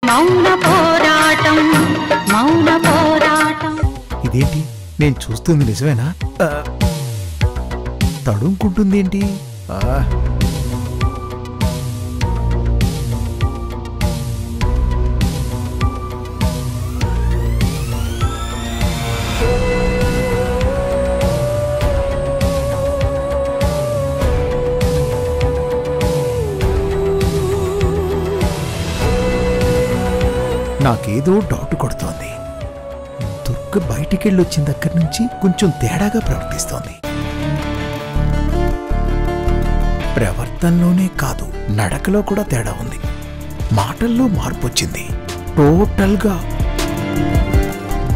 మౌన పోరాటం మౌన పోరాటం. ఇదేంటి నేను చూస్తుంది నిజమేనా? తడుముకుంటుంది ఏంటి? నాకేదో డౌట్ కొడుతోంది. దుర్గ బయటికెళ్ళొచ్చిన దగ్గర నుంచి కొంచెం తేడాగా ప్రవర్తిస్తోంది. ప్రవర్తనలోనే కాదు, నడకలో కూడా తేడా ఉంది. మాటల్లో మార్పు వచ్చింది. టోటల్గా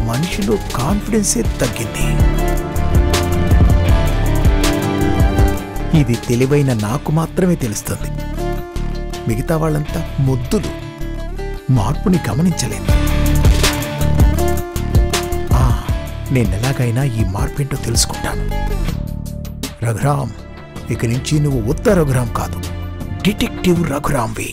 మనిషిలో కాన్ఫిడెన్సే తగ్గింది. ఇది తెలివైన నాకు మాత్రమే తెలుస్తుంది. మిగతా వాళ్ళంతా మొద్దులు. మార్పుని గమనించలేను. నేనెలాగైనా ఈ మార్పేంటో తెలుసుకుంటాను. రఘురామ్, ఇక నుంచి నువ్వు ఉత్త రఘురామ్ కాదు, డిటెక్టివ్ రఘురామ్వి.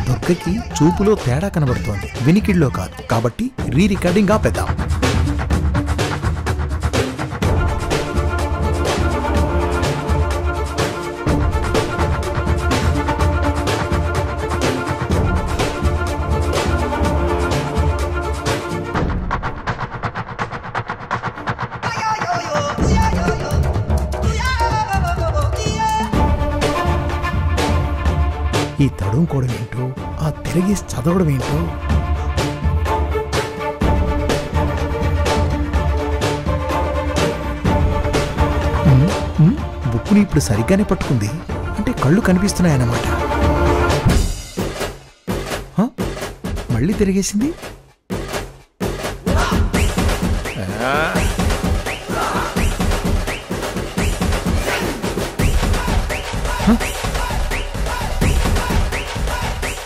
దుర్గకి చూపులో తేడా కనబడుతోంది, వినికిడిలో కాదు. కాబట్టి రీ రికార్డింగ్ ఆపేద్దాం. ఈ తడుముకోవడం ఏంటో, ఆ తిరిగి చదవడం ఏంటో. బుక్కుని ఇప్పుడు సరిగ్గానే పట్టుకుంది అంటే కళ్ళు కనిపిస్తున్నాయన్నమాట. మళ్ళీ తిరిగేసింది.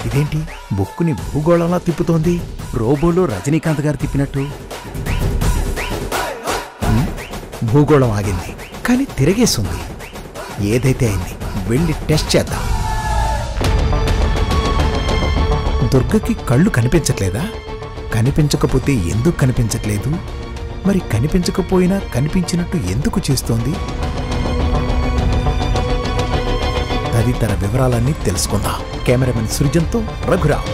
ఇదేంటి బుక్కుని భూగోళంలా తిప్పుతోంది, రోబోలో రజనీకాంత్ గారు తిప్పినట్టు. భూగోళం ఆగింది కానీ తిరిగేస్తుంది. ఏదైతే అయింది, వెళ్ళి టెస్ట్ చేద్దాం. దుర్గకి కళ్ళు కనిపించట్లేదా? కనిపించకపోతే ఎందుకు కనిపించట్లేదు? మరి కనిపించకపోయినా కనిపించినట్టు ఎందుకు చేస్తోంది? తదితర వివరాలన్నీ తెలుసుకుందాం. కెమెరామెన్ సృజన్తో రఘురామ్.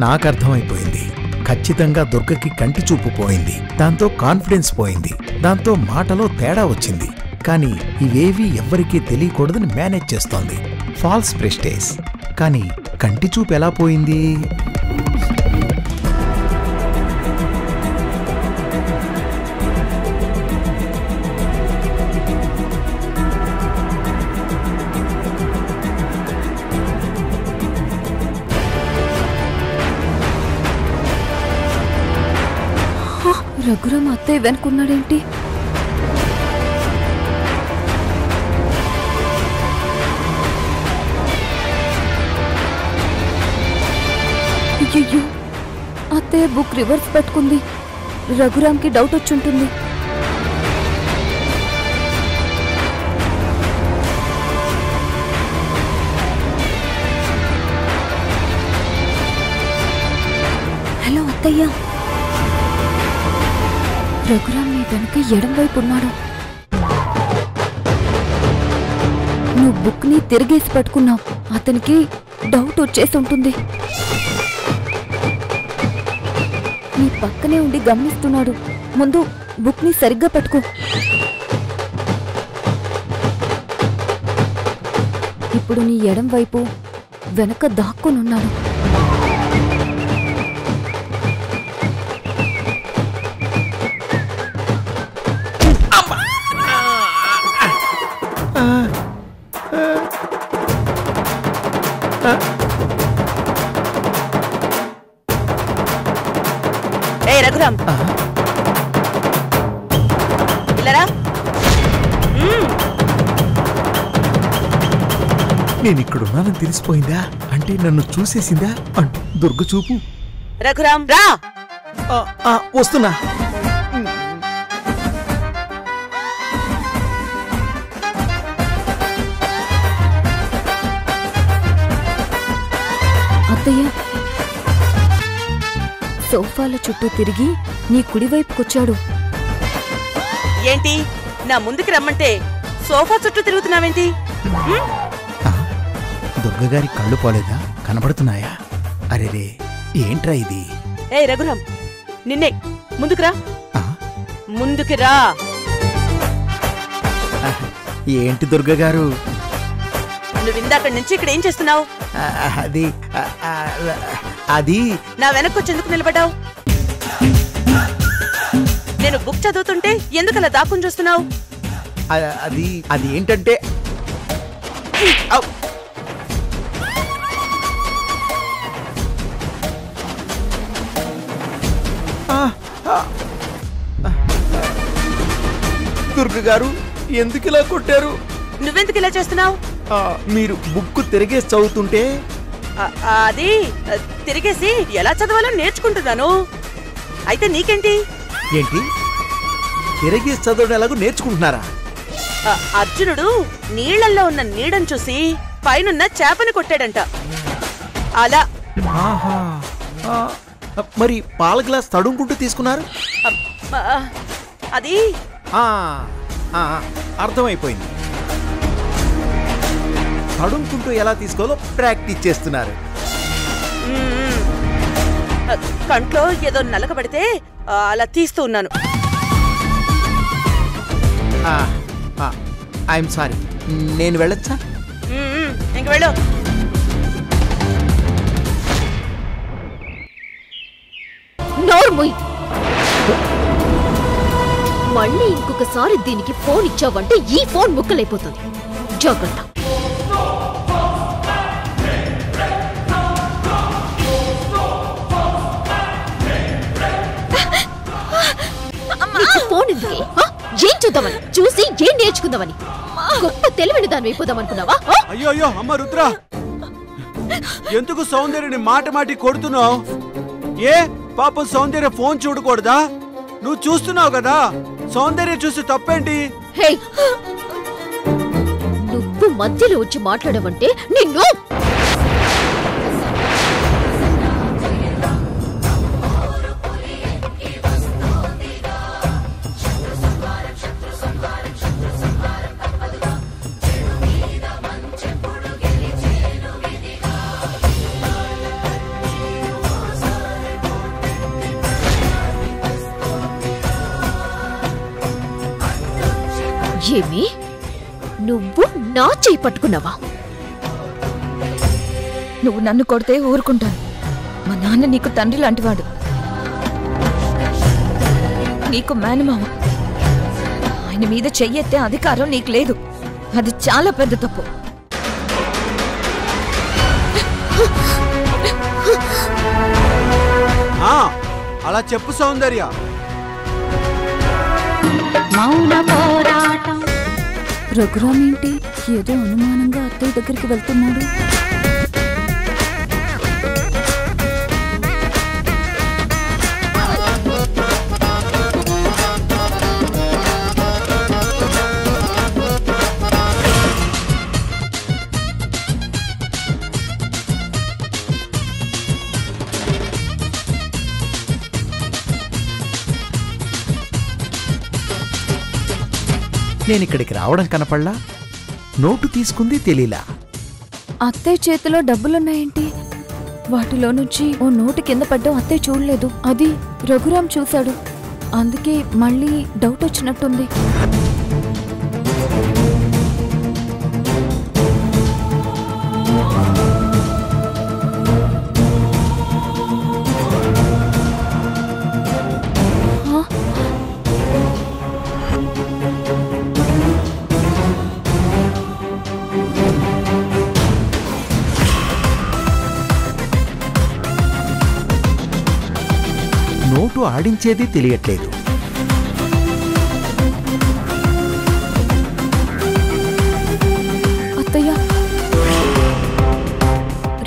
నాకు అర్థమైపోయింది. ఖచ్చితంగా దుర్గకి కంటి చూపు పోయింది, దాంతో కాన్ఫిడెన్స్ పోయింది, దాంతో మాటలో తేడా వచ్చింది. కానీ ఇవేవీ ఎవ్వరికీ తెలియకూడదని మేనేజ్ చేస్తోంది. False prestige. కానీ కంటి చూపు ఎలా పోయింది? రఘురామ్ అత్తయ్య వెనుకున్నాడేంటి? అయ్యో, అత్తయ్య బుక్ రివర్స్ పెట్టుకుంది. రఘురామ్కి డౌట్ వచ్చుంటుంది. హలో అత్తయ్య, రఘురామ్ నీ వెనక ఎడం వైపు ఉన్నాడు. నువ్వు బుక్ ని తిరిగేసి పట్టుకున్నావు. అతనికి డౌట్ వచ్చేసి ఉంటుంది. నీ పక్కనే ఉండి గమనిస్తున్నాడు. ముందు బుక్ ని సరిగ్గా పట్టుకో. ఇప్పుడు నీ ఎడం వైపు వెనక దాక్కునున్నాడు. ఏ రఘురామ్, ఇల్లరా. నేను ఇక్కడున్నానని తెలిసిపోయిందా? అంటే నన్ను చూసేసిందా? అంటే దుర్గ చూపు. రఘురామ్ రా. వస్తున్నా. అత్తయ్య సోఫాల చుట్టూ తిరిగి నీ కుడివైపుకొచ్చాడు. ఏంటి నా ముందుకి రమ్మంటే సోఫా చుట్టూ తిరుగుతున్నావేంటి? దుర్గగారి కళ్ళు పోలేదా? కనబడుతున్నాయా? అరేరే, ఏంట్రా ఇది? ఏ రఘురామ్, నిన్నే. ముందుకురా, ముందుకురా. ఏంటి దుర్గగారు? నువ్వు ఇందాక నుంచి ఇక్కడ ఏం చేస్తున్నావు? అది అది నా వెనక్కొచ్చేందుకు నిలబడ్డావు? నేను బుక్ చదువుతుంటే ఎందుకలా దాక్కుని చూస్తున్నావు? అది అది ఏంటంటే దుర్గగారు ఎందుకు ఇలా కొట్టారు? నువ్వెందుకు ఇలా చేస్తున్నావు? మీరు బుక్ తిరిగేసి చదువుతుంటే అది తిరిగేసి ఎలా చదవాలో నేర్చుకుంటున్నాను. అయితే నీకేంటి? ఏంటి తిరిగేసి చదవడం ఎలాగో నేర్చుకుంటున్నారా? అర్జునుడు నీళ్లల్లో ఉన్న నీడను చూసి పైనున్న చేపని కొట్టాడంట. అలా. మరి పాల గ్లాస్ తడుముకుంటూ తీసుకున్నారు? అది అర్థమైపోయింది. తడుముకుంటూ ఎలా తీసుకోవాలో ప్రాక్టీస్ చేస్తున్నారు. కంట్లో ఏదో నలకబడితే అలా తీస్తూ ఉన్నాను. ఐఎమ్ సారీ, నేను వెళ్ళొచ్చా? ఇంక వెళ్ళు. నోర్ముయ్, మళ్ళీ ఇంకొకసారి దీనికి ఫోన్ ఇచ్చావంటే ఈ ఫోన్ ముక్కలైపోతుంది. జాగ్రత్త. ఫోన్ ఎందుకే? ఏం చూద్దామని? చూసి ఏం నేర్చుకుందామని? గొప్ప తెలివిని దాన్ని అయిపోదామనుకున్నావా? అయ్యో అయ్యో అమ్మ రుద్ర, ఎందుకు సౌందర్యని మాట మాటి కొడుతున్నావు? ఏ పాపం సౌందర్య ఫోన్ చూడకూడదా? నువ్వు చూస్తున్నావు కదా, సౌందర్య చూసి తప్పేంటి? హే, నువ్వు మధ్యలో వచ్చి మాట్లాడమంటే నిన్ను. ఏమి, నువ్వు నా చేయి పట్టుకున్నావా? నువ్వు నన్ను కొడితే ఊరుకుంటాను. మా నాన్న నీకు తండ్రి లాంటివాడు, నీకు మేనమామ. ఆయన మీద చెయ్యెత్తే అధికారం నీకు లేదు. అది చాలా పెద్ద తప్పు. అలా చెప్పు సౌందర్య. మౌన పోరాటం. రఘురామ్ ఏంటి ఏదో అనుమానంగా అత్తయ్య దగ్గరికి వెళ్తున్నాడు? నేనిక్కడికి రావడం కనపడలా, నోటు తీసుకుంది తెలీలా. అత్తయ్య చేతిలో డబ్బులున్నాయేంటి? వాటిలో నుంచి ఓ నోటు కింద పడ్డం అత్తయ్య చూడలేదు. అది రఘురామ్ చూశాడు. అందుకే మళ్ళీ డౌట్ వచ్చినట్టుంది. ఇటు ఆడించేది తెలియట్లేదు. అత్తయ్య,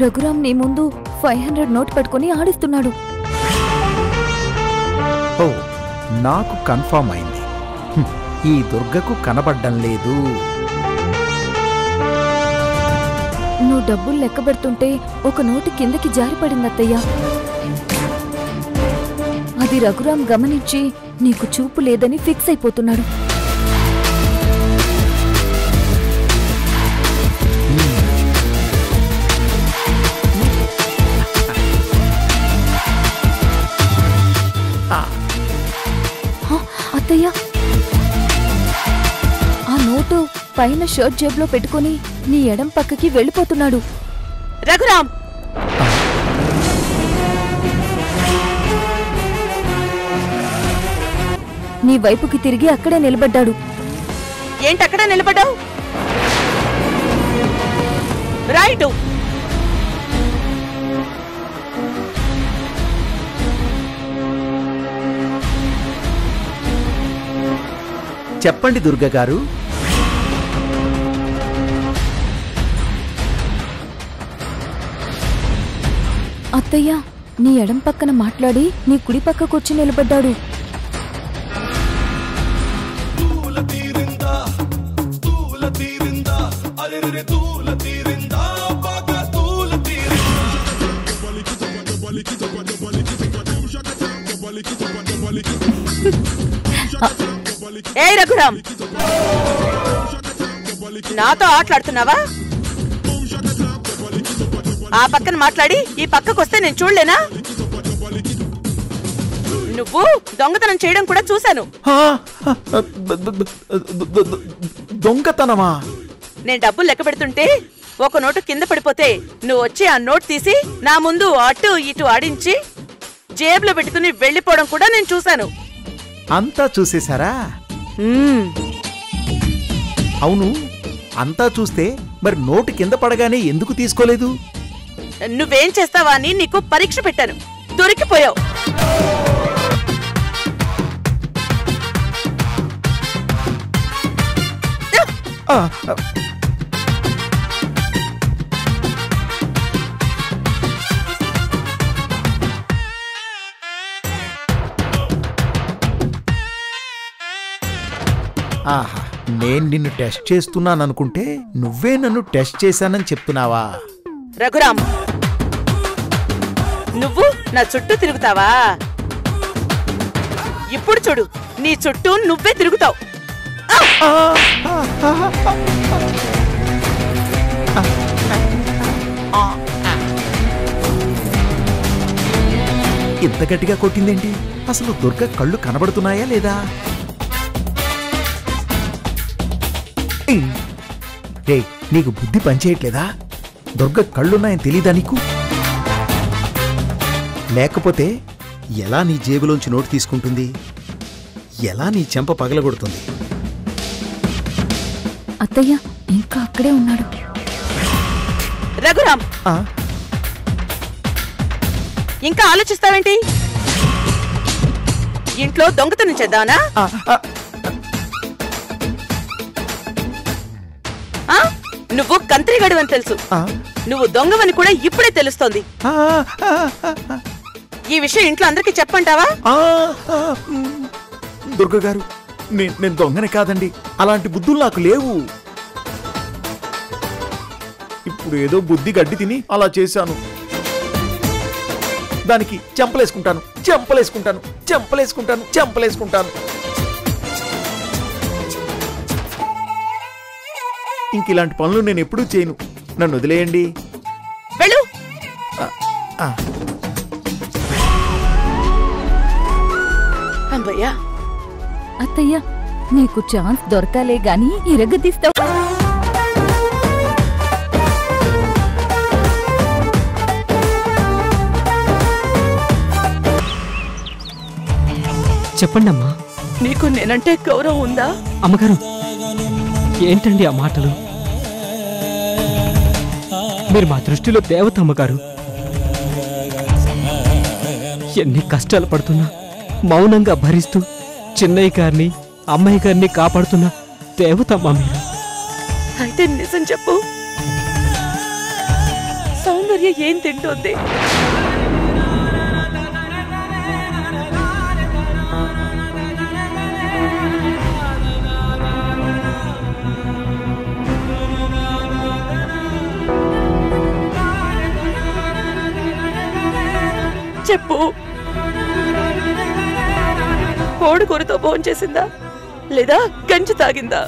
రఘురామ్ నీ ముందు 500 నోట్ పట్టుకొని ఆడిస్తున్నాడు. ఓ, నాకు కన్ఫర్మ్ అయింది. ఈ దుర్గకు కనబడ్డం లేదు. నువ్వు డబ్బులు లెక్క పెడుతుంటే ఒక నోటు కిందకి జారిపడింది అత్తయ్య. అది రఘురామ్ గమనించి నీకు చూపు లేదని ఫిక్స్ అయిపోతున్నాడు. అత్తయ్య, ఆ నోటు పైన షర్ట్ జేబులో పెట్టుకుని నీ ఎడం పక్కకి వెళ్ళిపోతున్నాడు. రఘురామ్, నీ వైపుకి తిరిగి అక్కడే నిలబడ్డాడు. ఏంటక్కడే నిలబడ్డావు? రైటు. చెప్పండి దుర్గ గారు. అత్తయ్య, నీ ఎడం పక్కన మాట్లాడి నీ కుడి పక్కకొచ్చి నిలబడ్డాడు. ఏ రఘురామ్, నాతో ఆటలాడుతున్నావా? ఆ పక్కన మాట్లాడి ఈ పక్కకొస్తే నేను చూడలేనా? నువ్వు దొంగతనం చేయడం కూడా చూశాను. దొంగతనమా? నేను డబ్బులు లెక్క పెడుతుంటే ఒక నోటు కింద పడిపోతే నువ్వు వచ్చి ఆ నోట్ తీసి నా ముందు అటు ఇటు ఆడించి జేబులో పెట్టుకుని వెళ్ళిపోవడం కూడా నేను చూశాను. అంతా చూసేశారా? అవును, అంతా చూస్తే మరి నోటు కింద పడగానే ఎందుకు తీసుకోలేదు? నువ్వేం చేస్తావా అని నీకు పరీక్ష పెట్టాను. దొరికిపోయావు. ఆహా, నేను నిన్ను టెస్ట్ చేస్తున్నాననుకుంటే నువ్వే నన్ను టెస్ట్ చేశానని చెప్తున్నావా? రఘురామ్, నువ్వు నా చుట్టూ తిరుగుతావా? ఇప్పుడు చూడు, నీ చుట్టూ నువ్వే తిరుగుతావు. ఇంత గట్టిగా కొట్టిందేంటి? అసలు దుర్గ కళ్ళు కనబడుతున్నాయా లేదా? రే, నీకు బుద్ధి పనిచేయట్లేదా? దుర్గ కళ్ళున్నాయని తెలీదా నీకు? లేకపోతే ఎలా నీ జేబులోంచి నోటు తీసుకుంటుంది? ఎలా నీ చెంప పగలగొడుతుంది? అత్తయ్య, ఇంకా అక్కడే ఉన్నాడు. రఘురామ్, ఇంకా ఆలోచిస్తావేంటి? ఇంట్లో దొంగతనం చేద్దానా? నువ్వు కంత్రిగడు అని తెలుసు. నువ్వు దొంగవని కూడా ఇప్పుడే తెలుస్తోంది. ఈ విషయం ఇంట్లో అందరికీ చెప్పంటావా? దుర్గ గారు, నేను దొంగనే కాదండి. అలాంటి బుద్ధులు నాకు లేవు. ఇప్పుడు ఏదో బుద్ధి గడ్డి తిని అలా చేశాను. దానికి చెంపలేసుకుంటాను, చెంపలేసుకుంటాను, చెంపలేసుకుంటాను, చెంపలేసుకుంటాను. ఇంక ఇలాంటి పనులు నేను ఎప్పుడూ చేయను. నన్ను వదిలేయండి. వెళ్ళు. అమ్మయ్యా. అత్తయ్య, నీకు ఛాన్స్ దొరకాలే గాని ఇరగదీస్తావు. చెప్పండమ్మా. నీకు నేనంటే గౌరవం ఉందా? అమ్మగారు, ఏంటండి ఆ మాటలు? మీరు మా దృష్టిలో దేవత అమ్మగారు. ఎన్ని కష్టాలు పడుతున్నా మౌనంగా భరిస్తూ చిన్నయ్య గారిని అమ్మాయి గారిని కాపాడుతున్న దేవతమ్మా మీరు. అయితే నిజం చెప్పు, సౌందర్య ఏం తింటోంది? చెప్పు, కోడికూరతో భోంచేసిందా లేదా గంజి తాగిందా?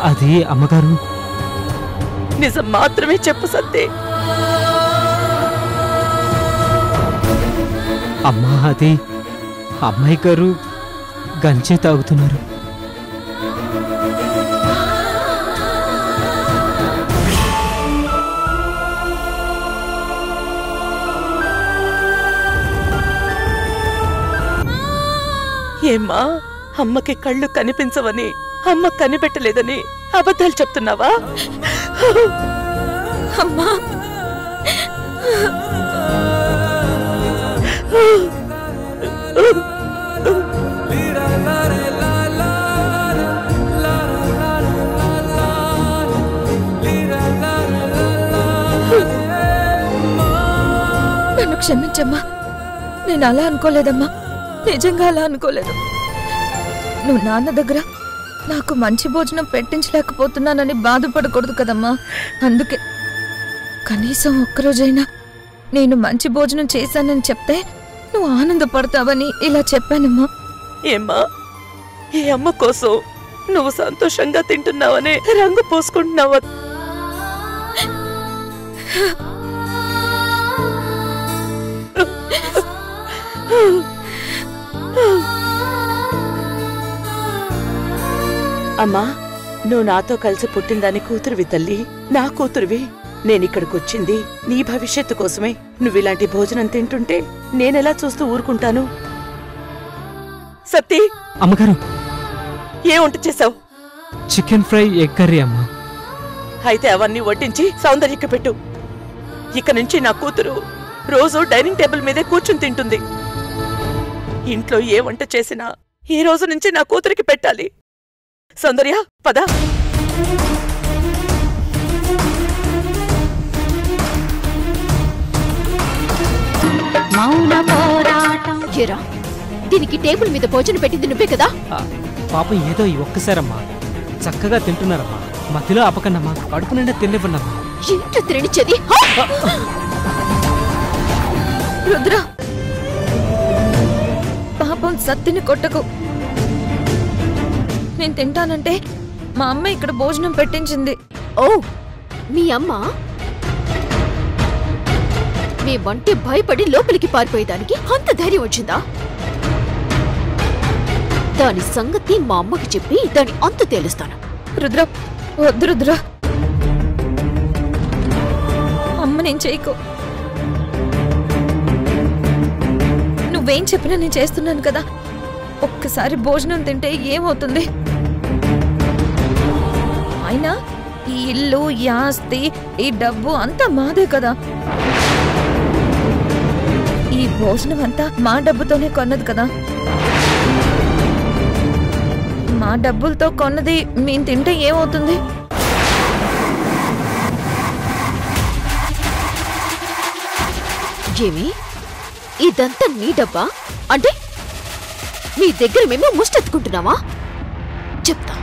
అది అమ్మగారు. నిజం మాత్రమే చెప్పు సత్తే. అమ్మా, అది అమ్మాయి గారు గంజి తాగుతున్నారు. ఏమ్మా, అమ్మకి కళ్ళు కనిపించవని, అమ్మ కనిపెట్టలేదని అబద్ధాలు చెప్తున్నావా? అమ్మా, నన్ను క్షమించమ్మా. నేను అలా అనుకోలేదమ్మా, నిజంగా అలా అనుకోలేదు. నువ్వు నాన్న దగ్గర నాకు మంచి భోజనం పెట్టించలేకపోతున్నానని బాధపడకూడదు కదమ్మా. అందుకే కనీసం ఒక్కరోజైనా నేను మంచి భోజనం చేశానని చెప్తే నువ్వు ఆనందపడతావని ఇలా చెప్పానమ్మా. ఏమ్మా, ఈ అమ్మ కోసం నువ్వు సంతోషంగా తింటున్నావనే రంగు పోసుకుంటున్నావా? అమ్మా, నువ్వు నాతో కలిసి పుట్టిందాని కూతురువి తల్లి, నా కూతురువి. నేనిక్కడికొచ్చింది నీ భవిష్యత్తు కోసమే. నువ్విలాంటి భోజనం తింటుంటే నేనెలా చూస్తూ ఊరుకుంటాను? సత్తి, అమ్మగారు, ఏ వంట చేసావు? చికెన్ ఫ్రై, ఎగ్ కర్రీ అమ్మా. అయితే అవన్నీ వడ్డించి సౌందర్యకి పెట్టు. ఇక నుంచి నా కూతురు రోజు డైనింగ్ టేబుల్ మీదే కూర్చుని తింటుంది. ఇంట్లో ఏ వంట చేసినా ఈ రోజు నుంచి నా కూతురికి పెట్టాలి. సౌందర్య, పద. మౌన పోరాటం. ఏరా, దీనికి టేబుల్ మీద భోజనం పెట్టింది నువ్వే కదా? పాపం ఏదో ఈ ఒక్కసారమ్మా. చక్కగా తింటున్నారమ్మా. మధ్యలో ఆపకన్నమ్మా, కడుపు నిండా తినివ్వండమ్మా. ఇంట్లో తిరనిచ్చేది. రుద్ర, పాపం సత్తిని కొట్టకు. నేను తింటానంటే మా అమ్మ ఇక్కడ భోజనం పెట్టించింది. ఓ, మీ అమ్మ మేమంటే భయపడి లోపలికి పారిపోయేదానికి అంత ధైర్యం వచ్చిందా? దాని సంగతి మా అమ్మకి చెప్పి దాని అంత తేలుస్తాను. రుద్ర, వద్దు రుద్ర, అమ్మ నేను చేయకు. నువ్వేం చెప్పినా నేను చేస్తున్నాను కదా. ఒక్కసారి భోజనం తింటే ఏమవుతుంది? అయినా ఈ ఇల్లు, ఈ ఆస్తి, ఈ డబ్బు అంతా మాదే కదా. ఈ భోజనం అంతా మా డబ్బుతోనే కొన్నది కదా. మా డబ్బులతో కొన్నది మేము తింటే ఏమవుతుంది? ఏమి, ఇదంతా నీ డబ్బా? అంటే నీ దగ్గర మేము ముష్టెత్తుకుంటున్నావా? చెప్తా.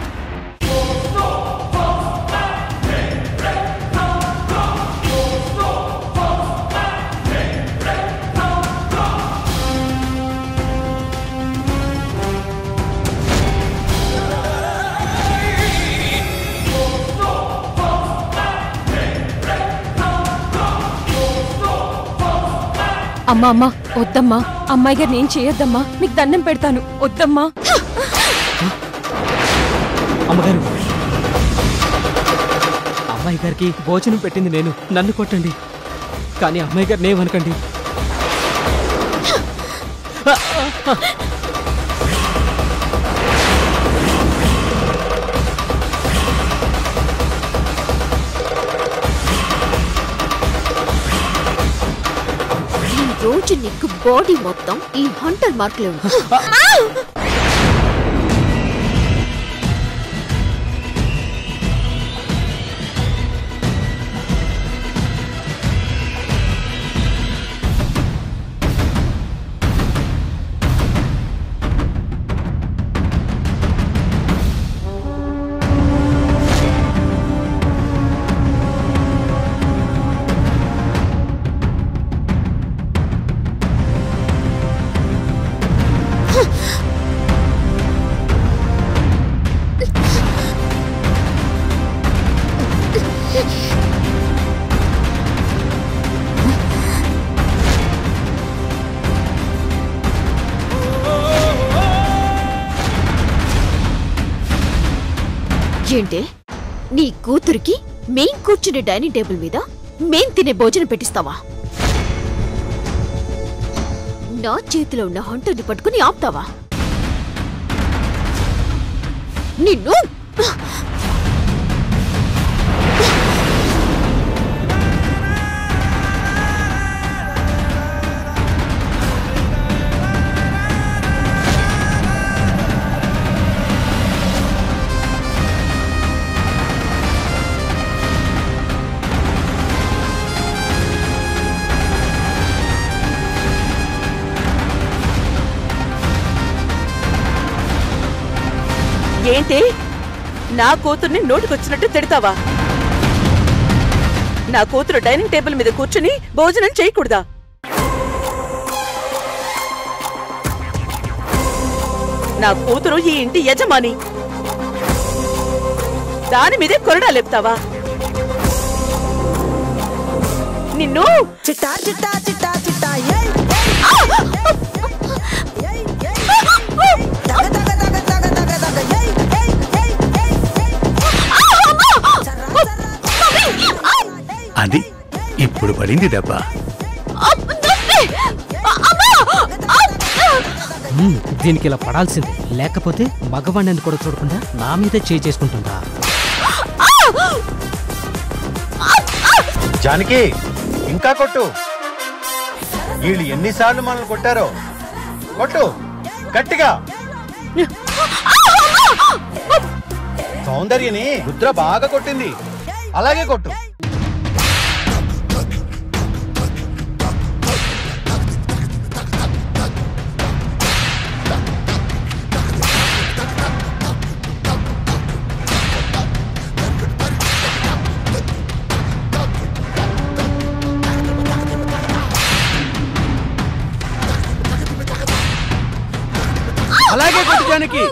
అమ్మా, అమ్మా, వద్దమ్మా. అమ్మాయి గారు నేను చేయొద్దమ్మా. మీకు దండం పెడతాను, వద్దమ్మా. అమ్మగారు, అమ్మాయి గారికి భోజనం పెట్టింది నేను. నన్ను కొట్టండి, కానీ అమ్మాయి గారిని ఏమనకండి. రోజు నుంచి నీకు బాడీ మొత్తం ఈ హంటర్ మార్కులే ఉంది. ఏంటే నీ కూతురికి మేం కూర్చునే డైనింగ్ టేబుల్ మీద మేం తినే భోజనం పెట్టిస్తావా? నా చేతిలో ఉన్న హంటర్ని పట్టుకుని ఆపుతావా? నిన్ను ఏంటి నా కూతుర్ని నోటికొచ్చినట్టు తిడతావా? నా కూతురు డైనింగ్ టేబుల్ మీద కూర్చుని భోజనం చేయకూడదా? నా కూతురు ఈ ఇంటి యజమాని, దాని మీదే కొరడా లేపుతావా? నిన్ను చిట్టా చిట్టా చిట్టా చిట్టా అది ఇప్పుడు పడింది దెబ్బ. దీనికి ఇలా పడాల్సింది, లేకపోతే మగవాణ్ణి కూడా చూడకుండా నా మీదే చేసుకుంటుందా? జానకి ఇంకా కొట్టు. వీళ్ళు ఎన్నిసార్లు మనల్ని కొట్టారో కొట్టు గట్టిగా. సౌందర్యని రుద్ర బాగా కొట్టింది, అలాగే కొట్టు. అలాగే కొట్టు జానకి.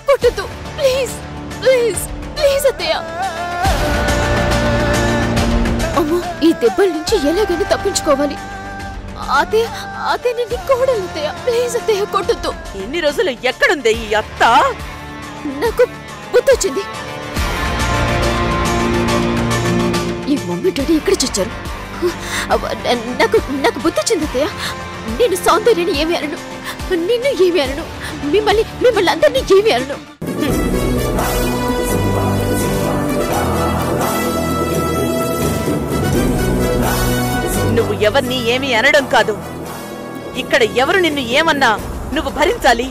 కొట్టదు ప్లీజ్ ప్లీజ్ ప్లీజ్ అత్తయ్య. అమ్మో, ఈ దెబ్బల నుంచి ఎలాగైనా తప్పించుకోవాలి. అత్తయ్య అత్తయ్య నీ కోడలు అత్తయ్య, ప్లీజ్ అత్తయ్య కొట్టద్దు. ఇన్ని రోజులు ఎక్కడుంది ఈ అత్త? నాకు బుద్ధొచ్చింది. ఈ మమ్మీ డాడీ ఎక్కడ చచ్చారు? నాకు నాకు బుద్ధొచ్చింది అత్తయ్య. నేను సౌందర్యాన్ని ఏమి అనను, నిన్ను ఏమి అనను, మిమ్మల్ని అందరినీ ఏమి అనను. నువ్వు ఎవరిని ఏమీ అనడం కాదు, ఇక్కడ ఎవరు నిన్ను ఏమన్నా నువ్వు భరించాలి.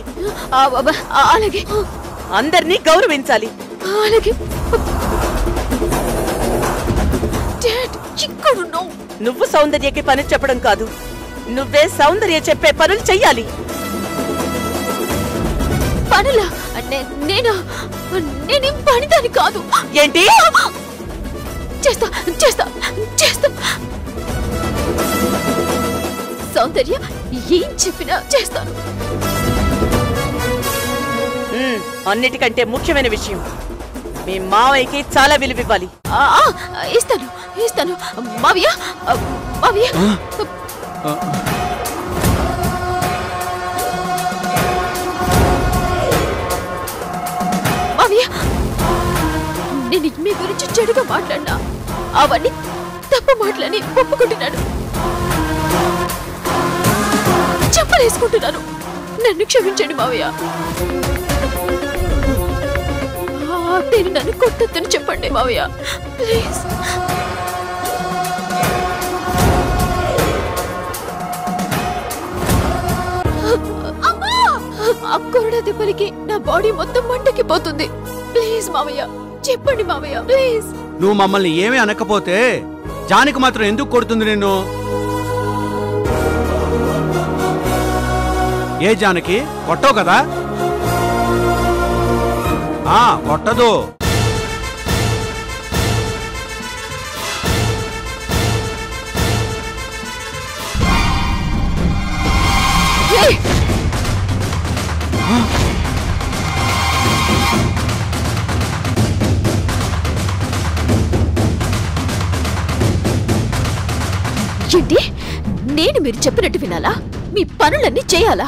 అలాగే అందరినీ గౌరవించాలి. అలాగే డాడ్ ఇక్కడున్నావు. నువ్వు సౌందర్యకి పని చెప్పడం కాదు, నువ్వే సౌందర్య చెప్పే పనులు చెయ్యాలి. పనులా? నేనేం పనిదాన్ని కాదు. ఏంటి? చేస్తా చేస్తా చేస్తా. సౌందర్య ఏం చెప్పినా చేస్తాను. అన్నిటికంటే ముఖ్యమైన విషయం, మీ మావయ్యకి చాలా విలువివ్వాలి. ఇస్తాను ఇస్తాను. మావయ్య మావయ్య మావయ్య, నేను మీ గురించి చెడుగా మాట్లాడినా అవన్నీ తప్పు మాటలని ఒప్పుకుంటున్నాను. చెప్పండి. వేసుకుంటున్నాను. నన్ను క్షమించండి మావయ్య. నేను నన్ను కొట్టొద్దని చెప్పండి మావయ్య, ప్లీజ్. ఆ కొరడా దెబ్బలకి నా బాడీ మొత్తం మంటకిపోతుంది. ప్లీజ్ మావయ్య, చెప్పండి మావయ్య, ప్లీజ్. నువ్వు మమ్మల్ని ఏమీ అనకపోతే జానికి మాత్రం ఎందుకు కొడుతుంది నిన్ను? ఏ జానకి, కొట్టవు కదా? కొట్టదు. ఏంటి? నేను మీరు చెప్పినట్టు వినాలా? మీ పనులన్నీ చేయాలా?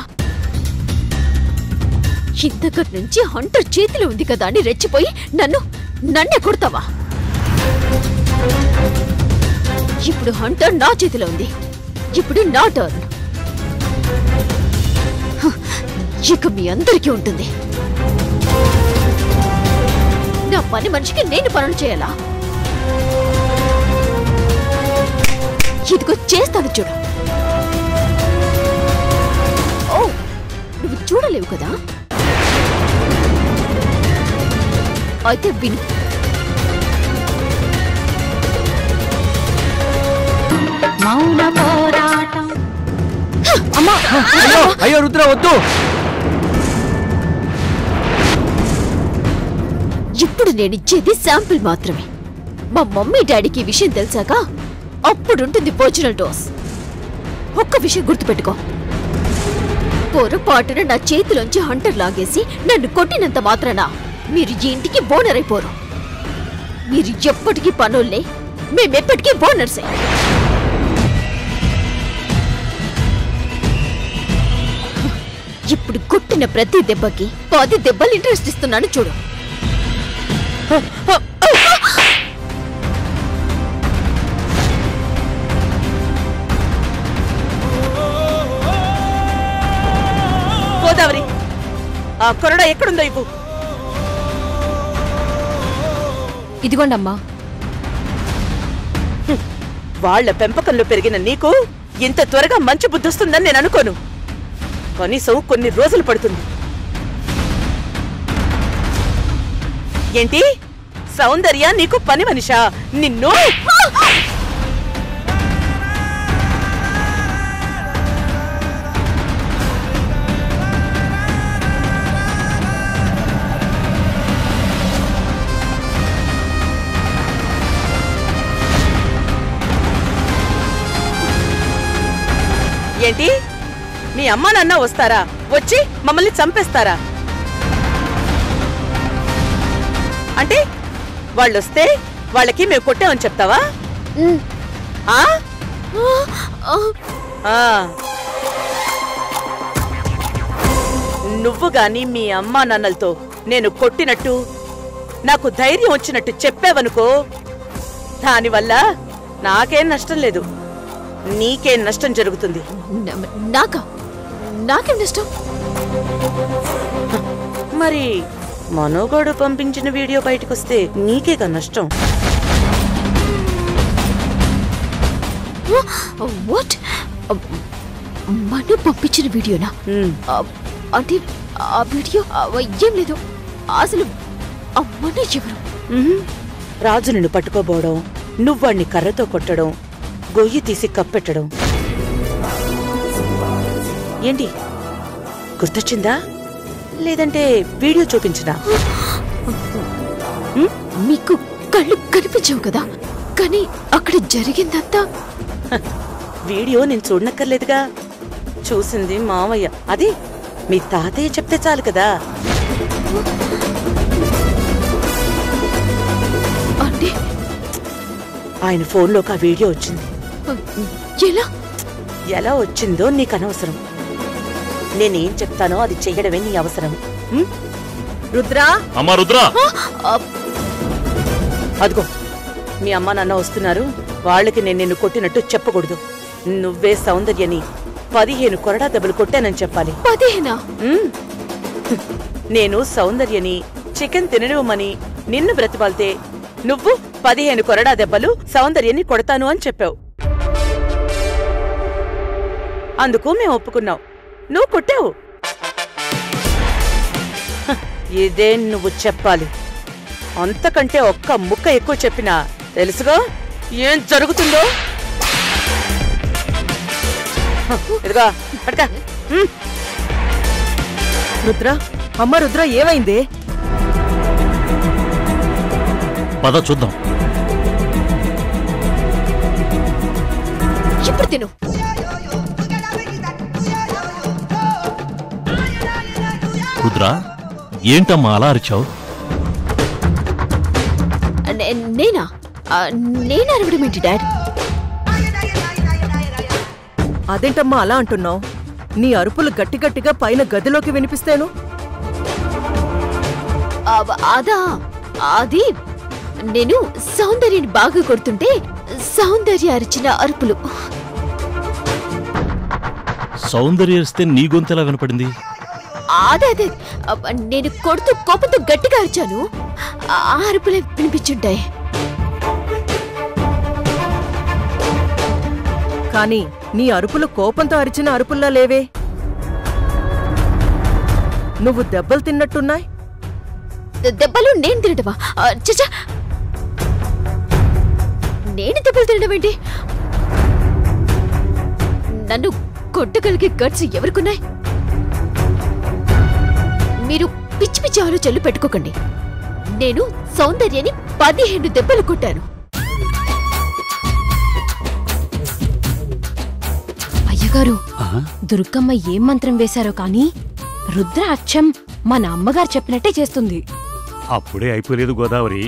ఇంతకటి నుంచి హంటర్ చేతిలో ఉంది కదా అని రెచ్చిపోయి నన్నే కొడతావా? ఇప్పుడు హంటర్ నా చేతిలో ఉంది. ఇప్పుడు నా టర్న్. ఇక మీ అందరికీ ఉంటుంది. నా పని మనిషికి నేను పనులు చేయాలా? ఇదిగో చేస్తాను చూడు. ఓ, నువ్వు చూడలేవు కదా? అయితే విను. మౌన పోరాటం. అమ్మా! అయ్యో రుద్ర, వద్దు. ఇప్పుడు నేనిచ్చేది శాంపిల్ మాత్రమే. మా మమ్మీ డాడీకి ఈ విషయం తెలిసాక అప్పుడుంటుంది ఒరిజినల్ డోస్. ఒక్క విషయం గుర్తుపెట్టుకో, పొరపాటున నా చేతిలోంచి హంటర్ లాగేసి నన్ను కొట్టినంత మాత్రాన మీరు ఈ ఇంటికి బోనర్ అయిపోరు. మీరు ఎప్పటికీ పనుల్లే, మేమెప్పటికీ బోనర్సే. ఇప్పుడు కొట్టిన ప్రతి దెబ్బకి 10 దెబ్బలు ఇంట్రెస్ట్ ఇస్తున్నాను చూడు. గోదావరి, ఆ కొరడా ఎక్కడుందో ఇవ్వు. ఇదిగోండమ్మా. వాళ్ల పెంపకంలో పెరిగిన నీకు ఇంత త్వరగా మంచి బుద్ధి వస్తుందని నేను అనుకోను. కనీసం కొన్ని రోజులు పడుతుంది. ఏంటి సౌందర్య నీకు పని మనిషా? నిన్ను ఏంటి? మీ అమ్మా నాన్న వస్తారా? వచ్చి మమ్మల్ని చంపేస్తారా? అంటే వాళ్ళొస్తే వాళ్ళకి మేము కొట్టామని చెప్తావా? నువ్వు గాని మీ అమ్మా నాన్నలతో నేను కొట్టినట్టు నాకు ధైర్యం వచ్చినట్టు చెప్పావనుకో, దానివల్ల నాకేం నష్టం లేదు, నీకేం నష్టం జరుగుతుంది. నాకేం నష్టం? మరి మనోగోడు పంపించిన వీడియో బయటకొస్తే నీకేగా నష్టం. వాట్? మను పంపించిన వీడియోనా? అంటే ఆ వీడియో ఏం లేదు. అసలు మను ఎవరు? రాజు నిన్ను పట్టుకోబోవడం, నువ్వాణ్ణి కర్రతో కొట్టడం, గొయ్యి తీసి కప్పెట్టడం. ఏంటి గుర్తొచ్చిందా? లేదంటే వీడియో చూపించదా? మీకు కళ్ళు కనిపించవు కదా, కానీ అక్కడ జరిగిందంతా వీడియో నేను చూడనక్కర్లేదుగా. చూసింది మావయ్య, అది మీ తాతయ్య చెప్తే చాలు కదా. అంటే ఆయన ఫోన్లోకి ఆ వీడియో వచ్చింది. ఎలా వచ్చిందో నీకు అనవసరం. నేనేం చెప్తానో అది చెయ్యడమే నీ అవసరం. రుద్రా, అమ్మా రుద్రా, అదిగో మీ అమ్మ నాన్న వస్తున్నారు. వాళ్ళకి నేను నిన్ను కొట్టినట్టు చెప్పకూడదు. నువ్వే సౌందర్యని 15 కొరడా దెబ్బలు కొట్టానని చెప్పాలి. 15? నేను సౌందర్యని చికెన్ తిననివ్వమని నిన్ను బ్రతిమాలితే నువ్వు 15 కొరడా దెబ్బలు సౌందర్యని కొడతాను అని చెప్పావు. అందుకు మేము ఒప్పుకున్నాం. నువ్వు కొట్టావు. ఇదే నువ్వు చెప్పాలి. అంతకంటే ఒక్క ముక్క ఎక్కువ చెప్పినా తెలుసుగా ఏం జరుగుతుందో. ఇదిగా పడక. రుద్ర, అమ్మ రుద్ర, ఏమైంది? పద చూద్దాం. ఇప్పుడు తిను. రుద్ర, ఏంటమ్మా అలా అరిచావు? నేనా అరవడం ఏంటి డాడ్? అదేంటమ్మా అలా అంటున్నావు? నీ అరుపులు గట్టి గట్టిగా పైన గదిలోకి వినిపిస్తేను. అదా, అది నేను సౌందర్యని బాగా కొడుతుంటే సౌందర్య అరిచిన అరుపులు. సౌందర్య అరిస్తే నీ గొంతెలా వినపడింది? అదే నేను కొడుతూ కోపంతో గట్టిగా అరిచాను. ఆ అరుపులే వినిపించుంటాయి. కానీ నీ అరుపులు కోపంతో అరిచిన అరుపుల్లా లేవే. నువ్వు దెబ్బలు తిన్నట్టున్నాయి. దెబ్బలు నేను తినటమా? చచ్చా, నేను దెబ్బలు తినడం ఏంటి? నన్ను కొట్టగలిగే గట్స్ ఎవరికున్నాయి? మీరు పిచ్చి పిచ్చి ఆలోచనలు పెట్టుకోకండి. నేను సౌందర్యని 15 దెబ్బలు కొట్టాను. అయ్యగారు, దుర్గమ్మ ఏం మంత్రం వేశారో కానీ రుద్ర అచ్చం మన అమ్మగారు చెప్పినట్టే చేస్తుంది. అప్పుడే అయిపోలేదు గోదావరి,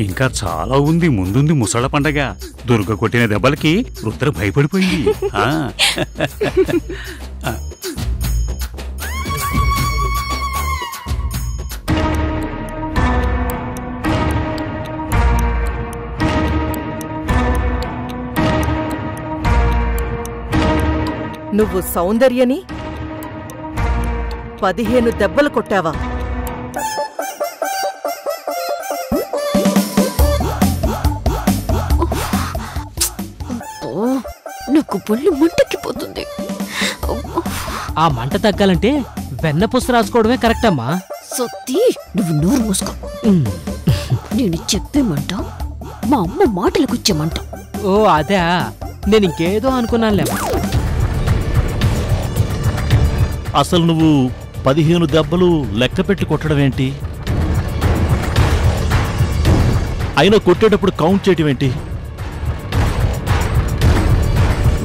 ఇంకా చాలా ఉంది. ముందుంది ముసళ్ళ పండగ. దుర్గ కొట్టిన దెబ్బలకి రుద్ర భయపడిపోయింది. నువ్వు సౌందర్యని 15 దెబ్బలు కొట్టావా? నాకు ఒళ్ళు మంటెక్కిపోతుంది. ఆ మంట తగ్గాలంటే వెన్నపూస రాసుకోవడమే కరెక్ట్ అమ్మా. సత్తి, నువ్వు నోరు మూసుకో. నేను చెప్పేమంట మా అమ్మ మాటలకు వచ్చేమంట. ఓ అదే, నేను ఇంకేదో అనుకున్నానులేమ్మా. అసలు నువ్వు 15 దెబ్బలు లెక్క పెట్టి కొట్టడం ఏంటి? అయినా కొట్టేటప్పుడు కౌంట్ చేయటం ఏంటి?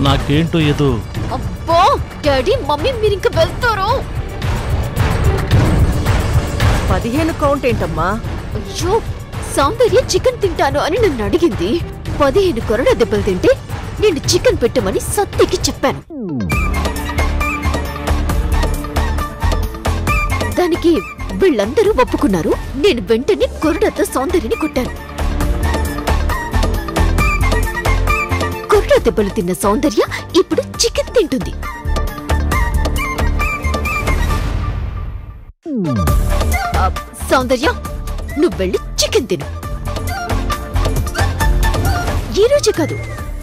నాకేంటో ఏదో. అబ్బా డాడీ, మమ్మీ మీరింక వెళ్తారు. 15 కౌంట్ ఏంటమ్మా? అయ్యో, సౌందర్య చికెన్ తింటాను అని నన్ను అడిగింది. 15 కొరడా దెబ్బలు తింటే నేను చికెన్ పెట్టమని సత్తికి చెప్పాను. దానికి వీళ్ళందరూ ఒప్పుకున్నారు. నేను వెంటనే కొరడాతో సౌందర్యని కొట్టాను. కొరడా దెబ్బలు తిన్న సౌందర్య ఇప్పుడు చికెన్ తింటుంది. సౌందర్య, నువ్వు వెళ్ళి చికెన్ తిను. ఈ రోజు కాదు,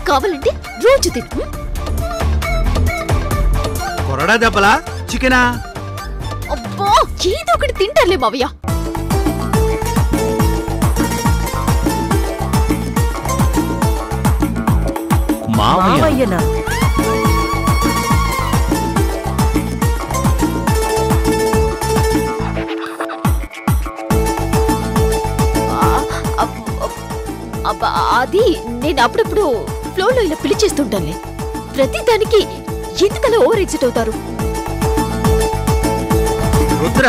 కావాలంటే రోజు తిను. కొరడా దెబ్బలా చికెనా? అబ్బా, ఏదో ఒకటి తింటారులే మావయ్య. మావయ్యనా? అది నేను అప్పుడప్పుడు ఫ్లోలో ఇలా పిలిచేస్తుంటానులే. ప్రతి దానికి ఎందుకలా ఓవర్ ఎగ్జిట్ అవుతారు? రుద్ర,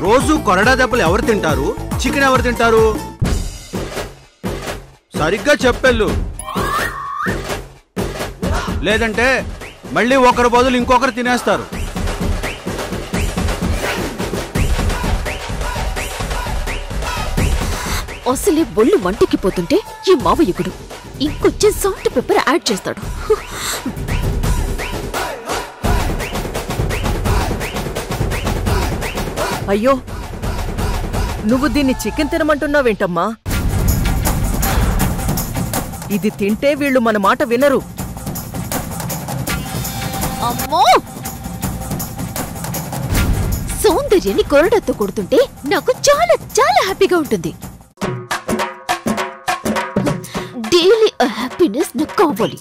రోజు కొరడా దెబ్బలు ఎవరు తింటారు? చికెన్ ఎవరు తింటారు? సరిగ్గా చెప్పెళ్ళు, లేదంటే మళ్ళీ ఒకరి బదులు ఇంకొకరు తినేస్తారు. అసలే ఒళ్ళు మంటికిపోతుంటే ఈ మావయ్యకుడు ఇంకొంచెం సాల్ట్ పెప్పర్ యాడ్ చేస్తాడు. అయ్యో, నువ్వు దీన్ని చికెన్ తినమంటున్నావేంటమ్మా? ఇది తింటే వీళ్ళు మన మాట వినరు. అమ్మో! సౌందర్యాన్ని కొరడతో కొడుతుంటే నాకు చాలా చాలా హ్యాపీగా ఉంటుంది. డైలీ హ్యాపీనెస్ నాకు కావాలి.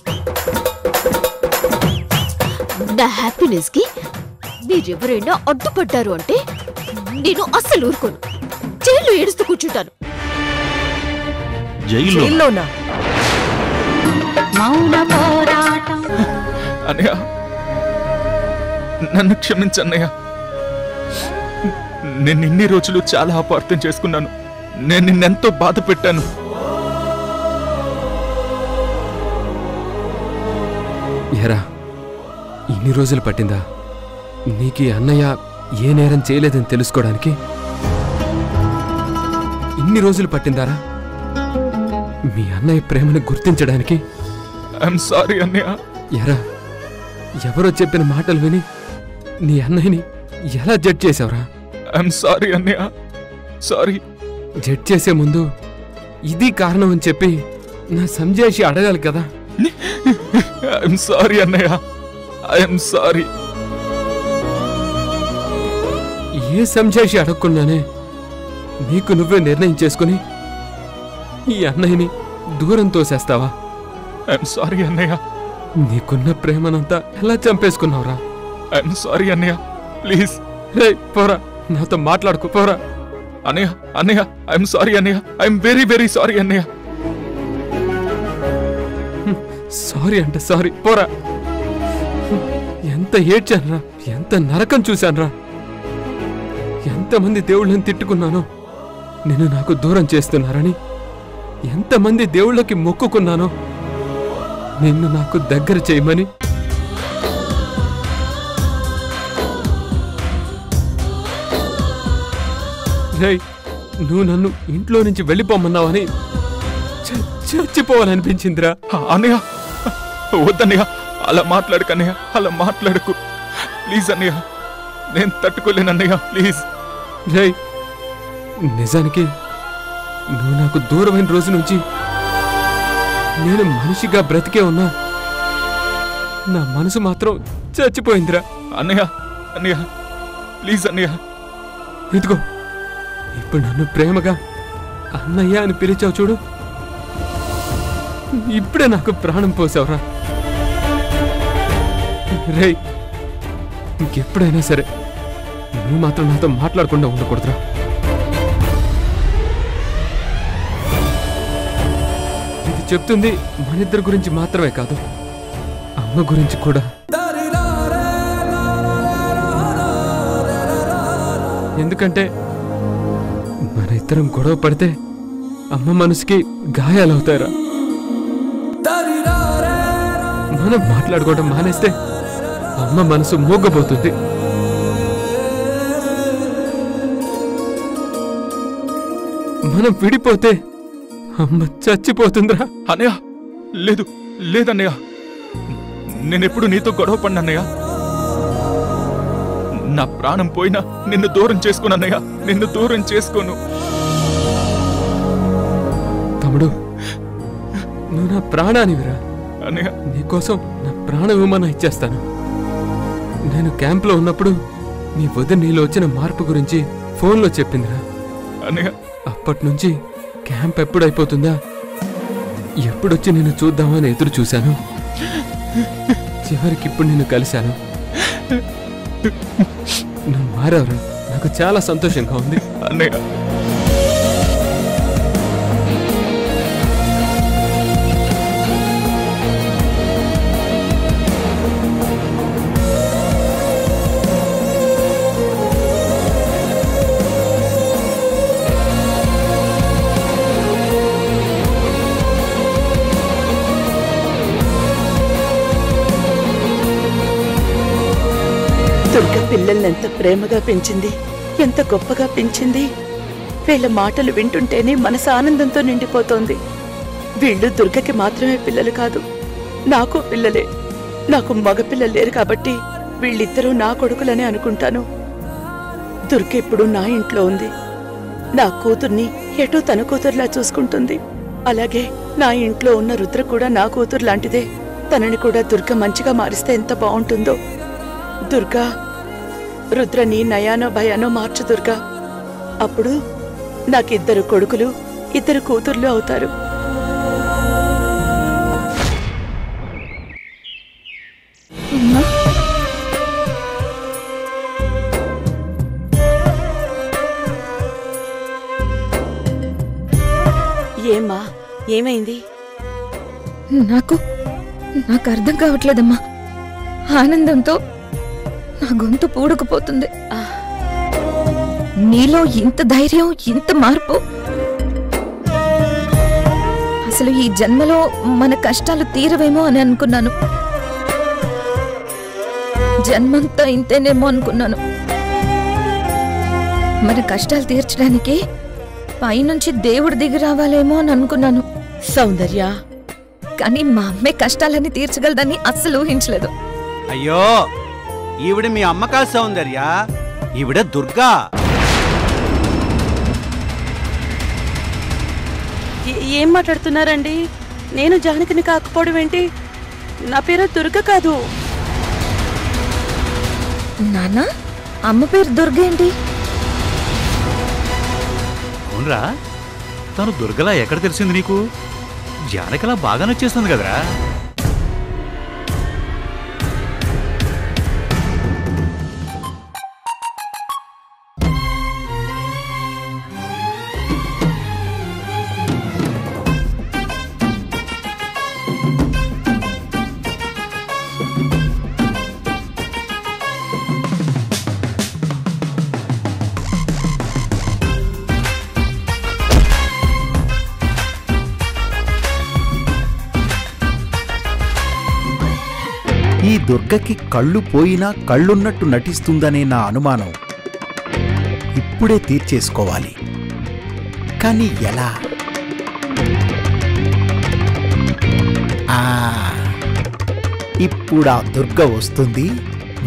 నా హ్యాపీనెస్ కి మీరెవరైనా అడ్డుపడ్డారు అంటే నేను అస్సలు ఊరుకోను. జైల్లో ఏడుస్తూ కూర్చుంటాను. జైల్లోనా? మౌన పోరాటం. అన్నయ్య, నన్ను క్షమించన్నయ్య. నేను ఇన్ని రోజులు చాలా అపార్థం చేసుకున్నాను. నేను నిన్నెంతో బాధ పెట్టాను. ఎరా, ఇన్ని రోజులు పట్టిందా నీకు అన్నయ్య ఏ నేరం చేయలేదని తెలుసుకోవడానికి? ఇన్ని రోజులు పట్టిందారా మీ అన్నయ్య ప్రేమను గుర్తించడానికి? ఐఎమ్ సారీ అన్నయ్య. ఎరా, ఎవరో చెప్పిన మాటలు విని నీ అన్నయ్యని ఎలా జడ్జ్ చేసావురా? ఐఎమ్ సారీ అన్నయ్య, సారీ. జడ్జ్ చేసే ముందు ఇది కారణం అని చెప్పి నా సంజేషి అడగాలి కదా. ఐఎమ్ సారీ అన్నయ్య, ఐఎమ్ సారీ. ఏ సంజేషి అడగకుండానే నీకు నువ్వే నిర్ణయం చేసుకుని ఈ అన్నయ్యని దూరం తోసేస్తావా? ఐఎమ్ సారీ అన్నయ్య. నీకున్న ప్రేమనంతా ఎలా చంపేసుకున్నావురా? ఐఎమ్ సారీ అన్నయ్య, ప్లీజ్. రే పోరా, నాతో మాట్లాడుకో పోరా. అన్నయ్య, అన్నయ్య, ఐఎమ్ సారీ అన్నయ్య. ఐఎమ్ వెరీ వెరీ సారీ అన్నయ్య. సారీ అంటే సారీ, పోరా. ఎంత ఏడ్చానురా, ఎంత నరకం చూశానురా. ఎంతమంది దేవుళ్ళని తిట్టుకున్నానో నిన్ను నాకు దూరం చేస్తున్నారని. ఎంతమంది దేవుళ్ళకి మొక్కుకున్నానో నిన్ను నాకు దగ్గర చేయమని. రేయ్, నువ్వు నన్ను ఇంట్లో నుంచి వెళ్ళిపోమన్నావని చచ్చిపోవాలనిపించిందిరా. అన్నయ్య, వద్దన్నయ్య, అలా మాట్లాడుకన్నయ్య, అలా మాట్లాడుకు ప్లీజ్ అన్నయ్య. నేను తట్టుకోలేనన్నయ్య, ప్లీజ్. రేయ్, నిజానికి నువ్వు నాకు దూరమైన రోజు నుంచి నేను మనిషిగా బ్రతికే ఉన్నా నా మనసు మాత్రం చచ్చిపోయిందిరా. అన్నయ్య, అన్నయ్య, ప్లీజ్ అన్నయ్య. ఇదిగో ఇప్పుడు నన్ను ప్రేమగా అన్నయ్య అని పిలిచావు చూడు, ఇప్పుడే నాకు ప్రాణం పోసావురా. రేయ్, ఇంకెప్పుడైనా సరే నువ్వు మాత్రం నాతో మాట్లాడకుండా ఉండకూడదురా. ఇది చెప్తుంది మనిద్దరి గురించి మాత్రమే కాదు, అమ్మ గురించి కూడా. ఎందుకంటే మన ఇద్దరం గొడవ పడితే అమ్మ మనసుకి గాయాలవుతారా. మనం మాట్లాడుకోవడం మానేస్తే అమ్మ మనసు మోగబోతుంది. మనం విడిపోతే అమ్మ చచ్చిపోతుందిరా. అన్నయ్య, లేదు లేదన్నయ్య, నేనెప్పుడు నీతో గొడవ పడినన్నయ్య. నా ప్రాణం పోయినా నిన్ను దూరం చేసుకోనన్నయ్య, నిన్ను దూరం చేసుకోను. తమ్ముడు, నువ్వు నా ప్రాణానివిరా. అన్నయ్య, నీకోసం నా ప్రాణం ఏమన్నా ఇచ్చేస్తాను. నేను క్యాంప్లో ఉన్నప్పుడు నీ వదిన నీలో వచ్చిన మార్పు గురించి ఫోన్లో చెప్పిందిరా. అన్నయ్య, అప్పటి నుంచి క్యాంప్ ఎప్పుడైపోతుందా, ఎప్పుడొచ్చి నిన్ను చూద్దామని ఎదురు చూశాను. చివరికి ఇప్పుడు నిన్ను కలిశాను. నువ్వు మారావురా, నాకు చాలా సంతోషంగా ఉంది. అన్నయ్య, దుర్గ పిల్లల్ని ఎంత ప్రేమగా పెంచింది, ఎంత గొప్పగా పెంచింది. వీళ్ళ మాటలు వింటుంటేనే మనసు ఆనందంతో నిండిపోతోంది. వీళ్ళు దుర్గకి మాత్రమే పిల్లలు కాదు, నాకు పిల్లలే. నాకు మగపిల్లలు లేరు కాబట్టి వీళ్ళిద్దరూ నా కొడుకులనే అనుకుంటాను. దుర్గ ఇప్పుడు నా ఇంట్లో ఉంది. నా కూతుర్ని ఎటో తన కూతురులా చూసుకుంటుంది. అలాగే నా ఇంట్లో ఉన్న రుద్ర కూడా నా కూతురు లాంటిదే. తనని కూడా దుర్గ మంచిగా మారిస్తే ఎంత బాగుంటుందో. దుర్గా, రుద్రని నయానో భయానో మార్చు దుర్గా. అప్పుడు నాకిద్దరు కొడుకులు, ఇద్దరు కూతుర్లు అవుతారు. ఏమ్మా, ఏమైంది? నాకు అర్థం కావట్లేదమ్మా. ఆనందంతో నా గొంతు పూడుకుపోతుంది. నీలో ఇంత ధైర్యం, ఇంత మార్పు. అసలు ఈ జన్మలో మన కష్టాలు తీరవేమో అని అనుకున్నాను. జన్మంతా ఇంతేనేమో అనుకున్నాను. మన కష్టాలు తీర్చడానికి పైనుంచి దేవుడు దిగి రావాలేమో అని అనుకున్నాను. సౌందర్య, కానీ మా అమ్మే కష్టాలన్నీ తీర్చగలదని అస్సలు ఊహించలేదు. అయ్యో, ఈవిడ మీ అమ్మకా సౌందర్య, ఈవిడ దుర్గా. ఏం మాట్లాడుతున్నారండి? నేను జానకిని కాకపోవడం ఏంటి? నా పేరు దుర్గ కాదు. నాన్న, అమ్మ పేరు దుర్గ ఏంటి? అవునరా, తను దుర్గలా ఎక్కడ తెలిసింది నీకు? జానకిలా బాగా నచ్చేస్తుంది కదరా. ఈ దుర్గకి కళ్ళు పోయినా కళ్ళున్నట్టు నటిస్తుందనే నా అనుమానం ఇప్పుడే తీర్చేసుకోవాలి. కానీ ఎలా? ఇప్పుడు ఆ దుర్గ వస్తుంది,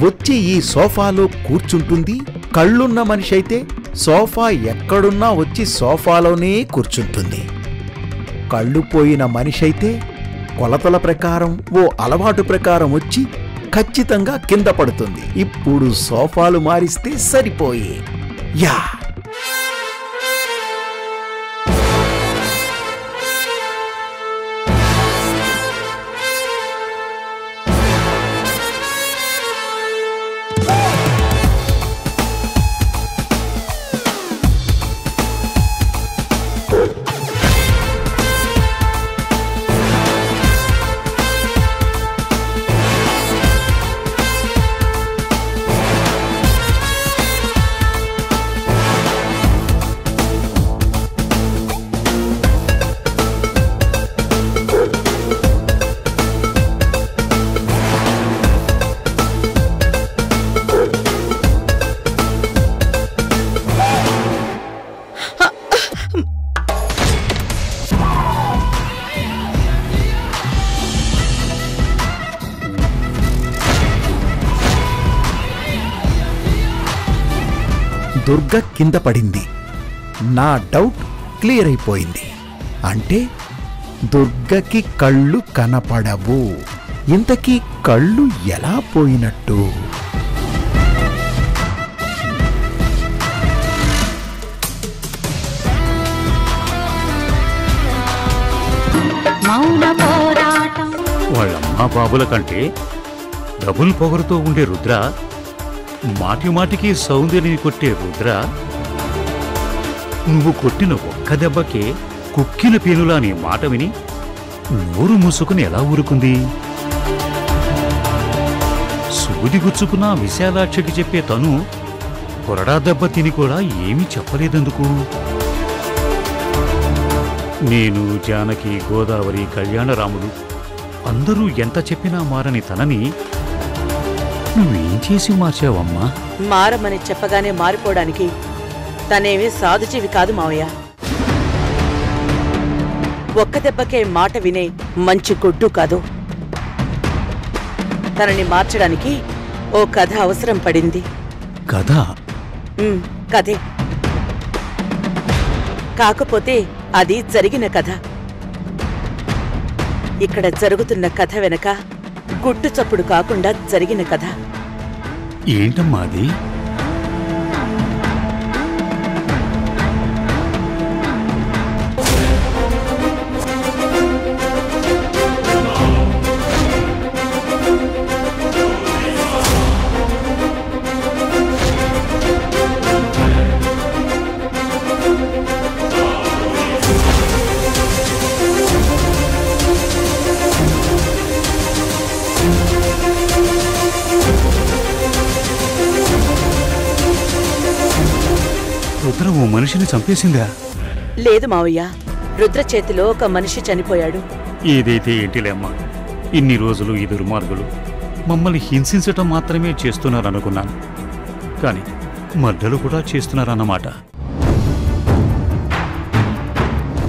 వచ్చి ఈ సోఫాలో కూర్చుంటుంది. కళ్ళున్న మనిషి అయితే సోఫా ఎక్కడున్నా వచ్చి సోఫాలోనే కూర్చుంటుంది. కళ్ళు పోయిన మనిషి అయితే కొలతల ప్రకారం, ఓ అలవాటు ప్రకారం వచ్చి ఖచ్చితంగా కింద పడుతుంది. ఇప్పుడు సోఫాలు మారిస్తే సరిపోయే. యా, దుర్గ కింద పడింది. నా డౌట్ క్లియర్ అయిపోయింది. అంటే దుర్గకి కళ్ళు కనపడవు. ఇంతకీ కళ్ళు ఎలా పోయినట్టు? వాళ్ళమ్మా బాబుల కంటే డబుల్ పొగరుతో ఉండే రుద్ర, మాటి మాటికి సౌందర్యని కొట్టే రుద్ర, నువ్వు కొట్టిన ఒక్క దెబ్బకే కుక్కిన పేనులా నీ మాట విని నోరు మూసుకుని ఎలా ఊరుకుంది? సూది గుచ్చుకున్న విశాలాక్షికి చెప్పే తను కొరడా దెబ్బ తిని కూడా ఏమీ చెప్పలేదెందుకు? నేను, జానకి, గోదావరి, కళ్యాణరాముడు అందరూ ఎంత చెప్పినా మారని తనని నువ్వేం చేసి మార్చావమ్మా? మారమని చెప్పగానే మారిపోవడానికి తనేమీ సాధుజీవి కాదు మావయ్య. ఒక్క దెబ్బకే మాట వినే మంచి గుడ్డు కాదు. తనని మార్చడానికి ఓ కథ అవసరం పడింది. కథ? కథే. కాకపోతే అది జరిగిన కథ. ఇక్కడ జరుగుతున్న కథ వెనక గుట్టు చప్పుడు కాకుండా జరిగిన కథ. ఏంటమ్మా అది? రుద్ర ఓ మనిషిని చంపేసిందా? లేదు మావయ్య, రుద్ర చేతిలో ఒక మనిషి చనిపోయాడు. ఏదైతే ఏంటిలేమ్మా, ఇన్ని రోజులు ఈ దుర్మార్గులు మమ్మల్ని హింసించటం మాత్రమే చేస్తున్నారనుకున్నాను, కానీ మర్డర్లు కూడా చేస్తున్నారన్నమాట.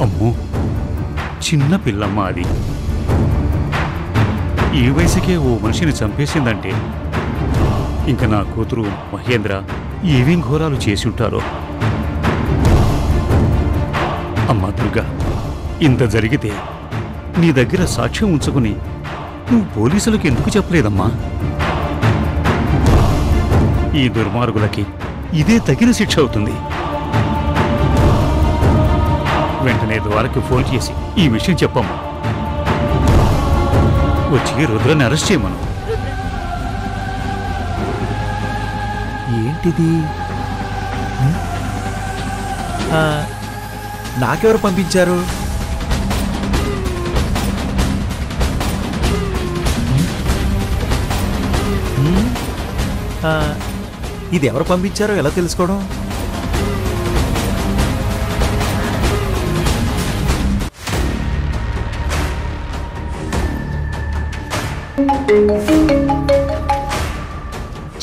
అమ్మో, చిన్న పిల్లమ్మ అది. ఈ వయసుకే ఓ మనిషిని చంపేసిందంటే ఇంక నా కూతురు మహేంద్ర ఏవేం ఘోరాలు చేసి ఉంటారో. అమ్మా దుర్గా, ఇంత జరిగితే నీ దగ్గర సాక్ష్యం ఉంచుకుని నువ్వు పోలీసులకు ఎందుకు చెప్పలేదమ్మా? ఈ దుర్మార్గులకి ఇదే తగిన శిక్ష అవుతుంది. వెంటనే ద్వారకి ఫోన్ చేసి ఈ విషయం చెప్పమ్మా. వచ్చి రుద్రని అరెస్ట్ చేయమను. ఏంటిది? నాకెవరు పంపించారు? ఇది ఎవరు పంపించారో ఎలా తెలుసుకోవడం?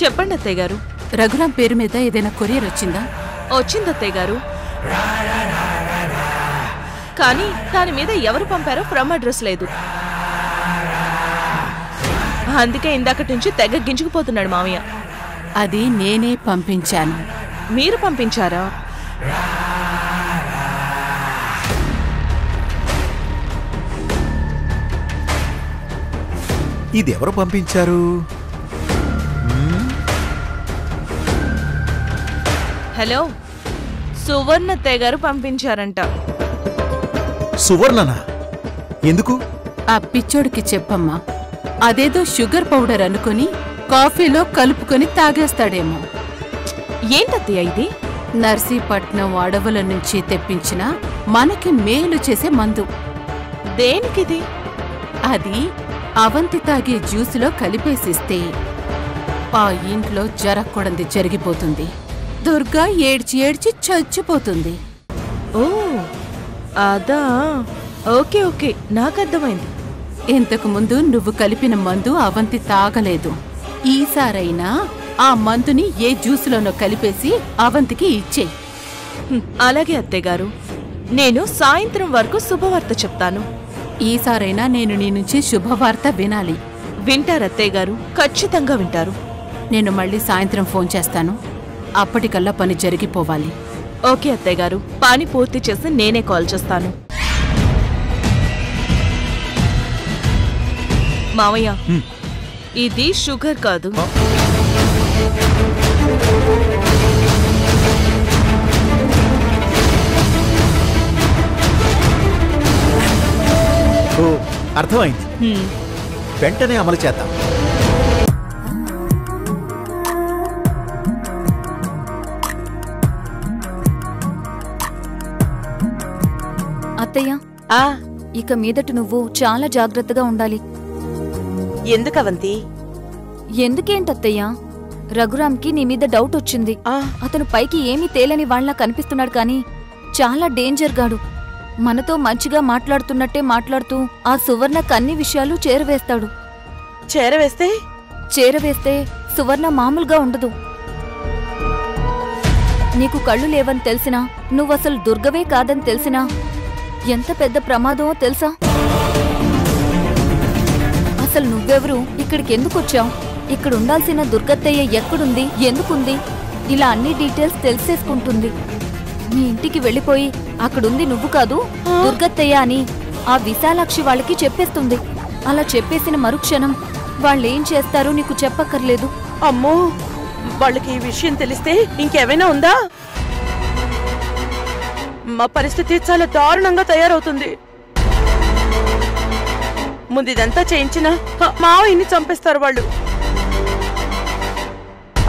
చెప్పండి అత్తయ్య గారు. రఘురాం పేరు మీద ఏదైనా కొరియర్ వచ్చిందా? వచ్చింది అత్తయ్య గారు, కానీ దాని మీద ఎవరు పంపారో ఫ్రమ్ అడ్రస్ లేదు. అందుకే ఇందాకటి నుంచి తెగ గింజుకుపోతున్నాడు మామయ్య. అది నేనే పంపించాను. మీరు పంపించారా? ఇది ఎవరు పంపించారు? హలో, సువర్ణ అత్తయ్య గారు పంపించారంట. సువర్ణనా? ఎందుకు? ఆ పిచ్చోడికి చెప్పమ్మా. అదేదో షుగర్ పౌడర్ అనుకుని కాఫీలో కలుపుకొని తాగేస్తాడేమో. ఏంటత్తయ్య ఇది? నర్సీపట్నం అడవుల నుంచి తెప్పించిన మనకి మేలు చేసే మందు. దేనికిది? అది అవంతి తాగే జ్యూసులో కలిపేసిస్తే ఆ ఇంట్లో జరగకూడదు జరిగిపోతుంది. దుర్గా ఏడ్చి ఏడ్చి చచ్చిపోతుంది. ఓ అదా, ఓకే ఓకే, నాకు అర్థమైంది. ఇంతకు ముందు నువ్వు కలిపిన మందు అవంతి తాగలేదు. ఈసారైనా ఆ మందుని ఏ జ్యూసులోనో కలిపేసి అవంతికి ఇచ్చేయి. అలాగే అత్తయ్య గారు, నేను సాయంత్రం వరకు శుభవార్త చెప్తాను. ఈసారైనా నేను నీ నుంచి శుభవార్త వినాలి. వింటారు అత్తయ్య గారు, ఖచ్చితంగా వింటారు. నేను మళ్ళీ సాయంత్రం ఫోన్ చేస్తాను. అప్పటికల్లా పని జరిగిపోవాలి. ఓకే అత్తయ్య గారు, పని పూర్తి చేసి నేనే కాల్ చేస్తాను. మావయ్య, ఇది షుగర్ కాదు. ఓ, అర్థమైంది. వెంటనే అమలు చేద్దాం. అత్తయ్య, ఇక మీదట నువ్వు చాలా జాగ్రత్తగా ఉండాలి. ఎందుకవంతి? ఎందుకేంటత్తయ్య? రఘురాంకి నీ మీద డౌట్ వచ్చింది. అతను పైకి ఏమీ తేలని వాళ్ళ కనిపిస్తున్నాడు, కానీ చాలా డేంజర్ గాడు. మనతో మంచిగా మాట్లాడుతున్నట్టే మాట్లాడుతూ ఆ సువర్ణకు అన్ని విషయాలు చేరవేస్తాడు. చేరవేస్తే సువర్ణ మామూలుగా ఉండదు. నీకు కళ్ళు లేవని తెలిసినా నువ్వసలు దుర్గవే కాదని తెలిసినా ఎంత పెద్ద ప్రమాదమో తెలుసా? అసలు నువ్వెవరు, ఇక్కడికి ఎందుకొచ్చావు, ఇక్కడ ఉండాల్సిన దుర్గత్తయ్య ఎక్కడుంది, ఎందుకుంది, ఇలా అన్ని డీటెయిల్స్ తెలిసేసుకుంటుంది. మీ ఇంటికి వెళ్ళిపోయి అక్కడుంది నువ్వు కాదు దుర్గత్తయ్య అని ఆ విశాలాక్షి వాళ్ళకి చెప్పేస్తుంది. అలా చెప్పేసిన మరుక్షణం వాళ్ళేం చేస్తారో నీకు చెప్పక్కర్లేదు. అమ్మో, వాళ్ళకి ఈ విషయం తెలిస్తే ఇంకేమైనా ఉందా? మా పరిస్థితి చాలా దారుణంగా తయారవుతుంది. ముందు ఇదంతా చేయించిన మావయ్యని చంపేస్తారు వాళ్ళు.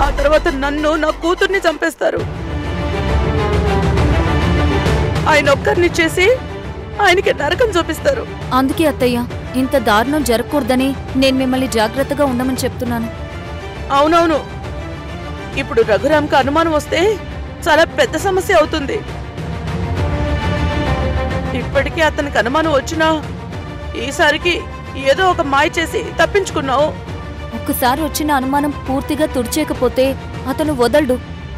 ఆ తర్వాత నన్ను, నా కూతుర్ని చంపేస్తారు. ఆయన ఒక్కరిని చేసి ఆయనకి నరకం చూపిస్తారు. అందుకే అత్తయ్య, ఇంత దారుణం జరగకూడదని నేను మిమ్మల్ని జాగ్రత్తగా ఉండమని చెప్తున్నాను. అవునవును, ఇప్పుడు రఘురామ్కి అనుమానం వస్తే చాలా పెద్ద సమస్య అవుతుంది. ఇప్పటికీ అతనికి అనుమానం వచ్చినా ఈసారికి ఏదో ఒక మాయ చేసి తప్పించుకున్నావు. ఒక్కసారి వచ్చిన అనుమానం పూర్తిగా తుడిచేకపోతే అతను వదలడు.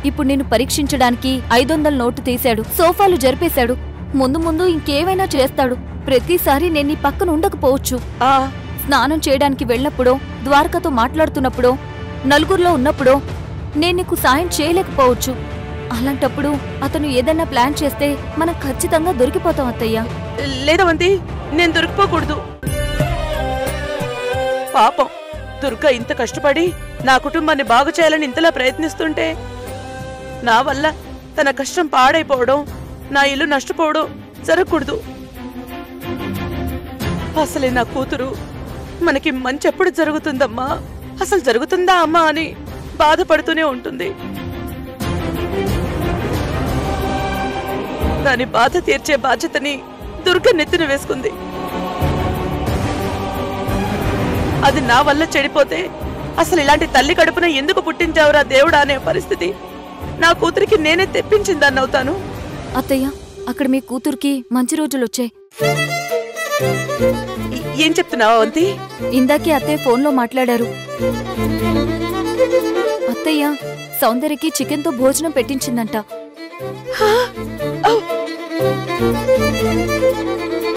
ఇప్పుడు నిన్ను పరీక్షించడానికి 500 నోటు తీశాడు, సోఫాలు జరిపేశాడు, ముందు ముందు ఇంకేమైనా చేస్తాడు. ప్రతిసారి నేను నీ పక్కన ఉండకపోవచ్చు. స్నానం చేయడానికి వెళ్ళినప్పుడో, ద్వారకతో మాట్లాడుతున్నప్పుడో, నలుగురిలో ఉన్నప్పుడో నేను నీకు సాయం చేయలేకపోవచ్చు. అలాంటప్పుడు అతను ఏదైనా ప్లాన్ చేస్తే మనం ఖచ్చితంగా దొరికిపోతాం అత్తయ్య. లేదవంతి, నేను దొరికిపోకూడదు. పాపం దుర్గ ఇంత కష్టపడి నా కుటుంబాన్ని బాగు చేయాలని ఇంతలా ప్రయత్నిస్తుంటే నా వల్ల తన కష్టం పాడైపోవడం, నా ఇల్లు నష్టపోవడం జరగకూడదు. అసలే నా కూతురు మనకి మంచి ఎప్పుడు జరుగుతుందమ్మా, అసలు జరుగుతుందా అమ్మా అని బాధపడుతూనే ఉంటుంది. దాని బాధ తీర్చే బాధ్యతని దుర్గ నెత్తిన వేసుకుంది. అది నా వల్ల చెడిపోతే అసలు ఇలాంటి తల్లి కడుపున ఎందుకు పుట్టించావురా దేవుడా అనే పరిస్థితి నా కూతురికి నేనే తెప్పించిందాన్ని అవుతాను. అత్తయ్య, అక్కడ మీ కూతురికి మంచి రోజులొచ్చాయి. ఏం చెప్తున్నావా అవంతి? ఇందాకే అత్తయ్య ఫోన్లో మాట్లాడారు. అత్తయ్య సౌందర్యకి చికెన్తో భోజనం పెట్టించిందంట.